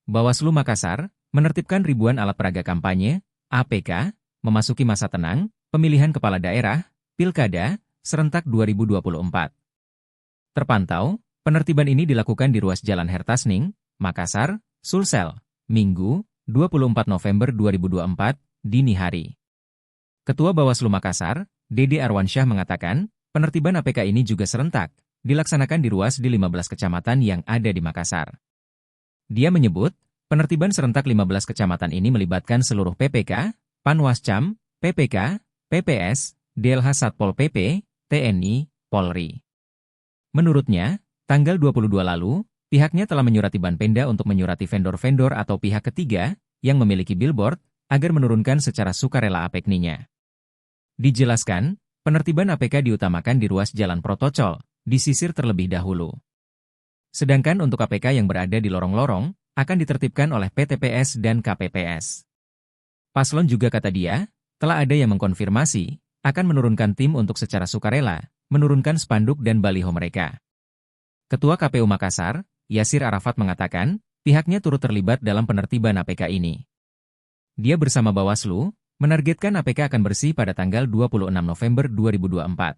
Bawaslu Makassar menertibkan ribuan alat peraga kampanye, APK, memasuki masa tenang, pemilihan kepala daerah, Pilkada, serentak 2024. Terpantau, penertiban ini dilakukan di ruas Jalan Hertasning, Makassar, Sulsel, Minggu, 24 November 2024, dini hari. Ketua Bawaslu Makassar, Dede Arwansyah mengatakan, penertiban APK ini juga serentak, dilaksanakan di ruas di 15 kecamatan yang ada di Makassar. Dia menyebut, penertiban serentak 15 kecamatan ini melibatkan seluruh PPK, Panwascam, PPK, PPS, DLH Satpol PP, TNI, Polri. Menurutnya, tanggal 22 lalu, pihaknya telah menyurati Banpenda untuk menyurati vendor-vendor atau pihak ketiga yang memiliki billboard agar menurunkan secara sukarela APK-nya. Dijelaskan, penertiban APK diutamakan di ruas Jalan Protocol, disisir terlebih dahulu. Sedangkan untuk APK yang berada di lorong-lorong, akan ditertibkan oleh PTPS dan KPPS. Paslon juga kata dia, telah ada yang mengkonfirmasi, akan menurunkan tim untuk secara sukarela, menurunkan spanduk dan baliho mereka. Ketua KPU Makassar, Yasir Arafat mengatakan, pihaknya turut terlibat dalam penertiban APK ini. Dia bersama Bawaslu, menargetkan APK akan bersih pada tanggal 26 November 2024.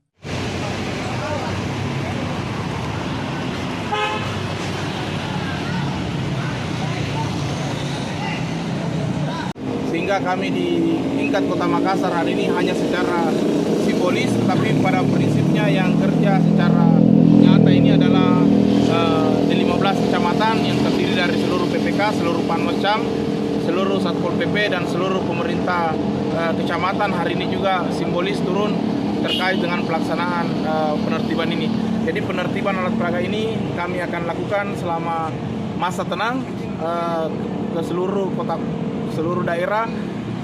Sehingga kami di tingkat Kota Makassar hari ini hanya secara simbolis, tapi pada prinsipnya yang kerja secara nyata ini adalah di 15 kecamatan yang terdiri dari seluruh PPK, seluruh Panwascam, seluruh Satpol PP, dan seluruh pemerintah kecamatan hari ini juga simbolis turun terkait dengan pelaksanaan penertiban ini. Jadi penertiban alat peraga ini kami akan lakukan selama masa tenang ke seluruh kota, seluruh daerah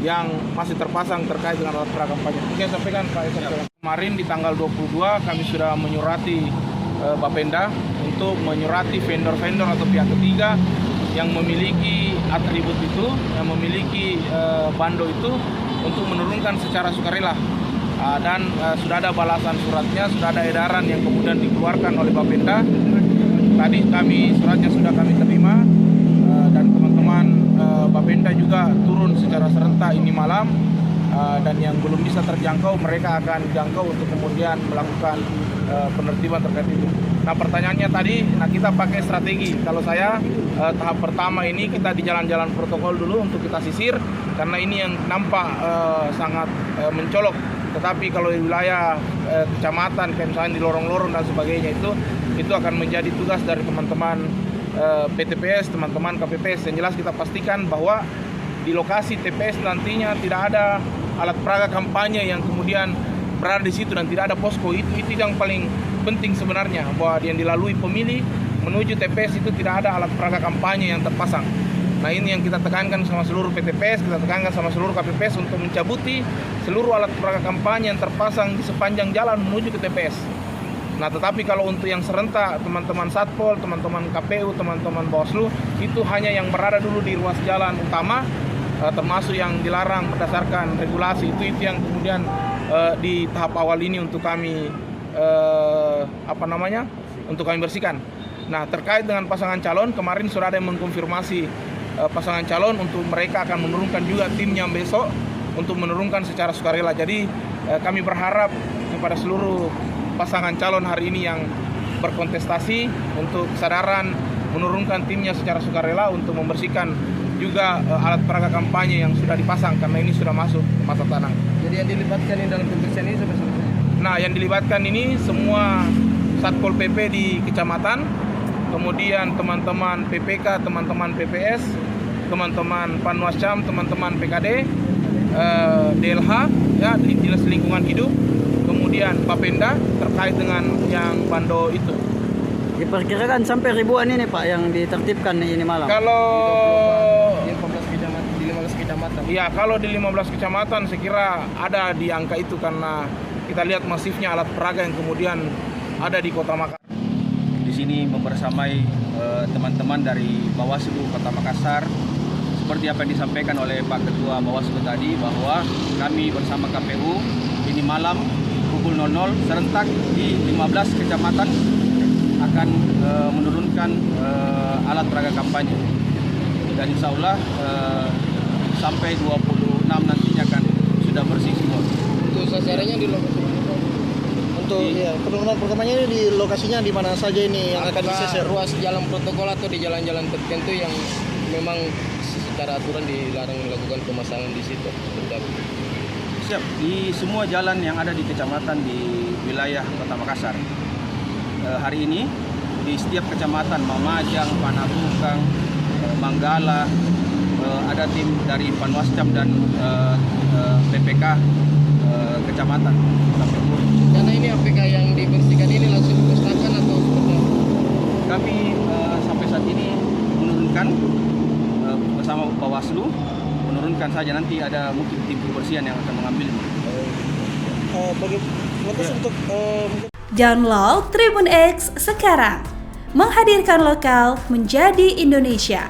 yang masih terpasang terkait dengan alat peraga kampanye. Mungkin sampaikan Pak Esa. Kemarin di tanggal 22 kami sudah menyurati Bapenda untuk menyurati vendor-vendor atau pihak ketiga yang memiliki atribut itu, yang memiliki bando itu untuk menurunkan secara sukarela. Dan sudah ada balasan suratnya, sudah ada edaran yang kemudian dikeluarkan oleh Bapenda. Tadi suratnya sudah kami terima dan teman-teman Bapenda juga turun secara serentak ini malam, dan yang belum bisa terjangkau mereka akan jangkau untuk kemudian melakukan penertiban terkait itu. Nah pertanyaannya tadi, kita pakai strategi. Kalau saya tahap pertama ini kita di jalan-jalan protokol dulu untuk kita sisir, karena ini yang nampak sangat mencolok. Tetapi kalau di wilayah kecamatan, kayak misalnya di lorong-lorong dan sebagainya itu akan menjadi tugas dari teman-teman PTPS, teman-teman KPPS. Yang jelas kita pastikan bahwa di lokasi TPS nantinya tidak ada alat peraga kampanye yang kemudian berada di situ dan tidak ada posko. Itu yang paling penting sebenarnya, bahwa yang dilalui pemilih menuju TPS itu tidak ada alat peraga kampanye yang terpasang. Nah ini yang kita tekankan sama seluruh PTPS, kita tekankan sama seluruh KPPS untuk mencabuti seluruh alat peraga kampanye yang terpasang di sepanjang jalan menuju ke TPS. Nah tetapi kalau untuk yang serentak, teman-teman Satpol, teman-teman KPU, teman-teman Bawaslu, itu hanya yang berada dulu di ruas jalan utama, termasuk yang dilarang berdasarkan regulasi, itu yang kemudian di tahap awal ini untuk kami untuk kami bersihkan. Nah terkait dengan pasangan calon, kemarin sudah ada yang mengkonfirmasi pasangan calon untuk mereka akan menurunkan juga timnya besok untuk menurunkan secara sukarela. Jadi kami berharap kepada seluruh pasangan calon hari ini yang berkontestasi untuk kesadaran menurunkan timnya secara sukarela untuk membersihkan juga alat peraga kampanye yang sudah dipasang, karena ini sudah masuk ke masa tanam. Jadi yang dilibatkan ini dalam pembersihan ini sampai selesai? Nah yang dilibatkan ini semua Satpol PP di kecamatan, kemudian teman-teman PPK, teman-teman PPS, teman-teman Panwascam, teman-teman PKD, DLH, ya, Dinas Lingkungan Hidup, kemudian Bapenda terkait dengan yang bando itu. Diperkirakan sampai ribuan ini Pak yang ditertibkan ini malam? Kalau di 15 kecamatan. Iya, kalau di 15 kecamatan saya kira ada di angka itu, karena kita lihat masifnya alat peraga yang kemudian ada di Kota Makassar. Di sini membersamai teman-teman dari Bawaslu Kota Makassar. Seperti apa yang disampaikan oleh Pak Ketua Bawaslu tadi, bahwa kami bersama KPU ini malam pukul 00 serentak di 15 kecamatan akan menurunkan alat peraga kampanye. dan insya Allah sampai 26 nantinya akan sudah bersih semua. Untuk sasarannya di lokasi untuk ya, penurunan pertamanya ini di lokasinya di mana saja ini yang akan disisir? Ruas jalan protokol atau di jalan-jalan tertentu yang memang secara aturan dilarang melakukan pemasangan di situ. Siap, di semua jalan yang ada di kecamatan di wilayah Kota Makassar. Hari ini di setiap kecamatan, Mamajang, Panakukang, Manggala, ada tim dari Panwascam dan PPK kecamatan. Karena ini APK yang dibersihkan ini langsung dimusnahkan atau seperti apa? Kami sampai saat ini menurunkan bersama Bawaslu, menurunkan saja, nanti ada mungkin tim kebersihan yang akan mengambil. Download Tribun X sekarang, menghadirkan lokal menjadi Indonesia.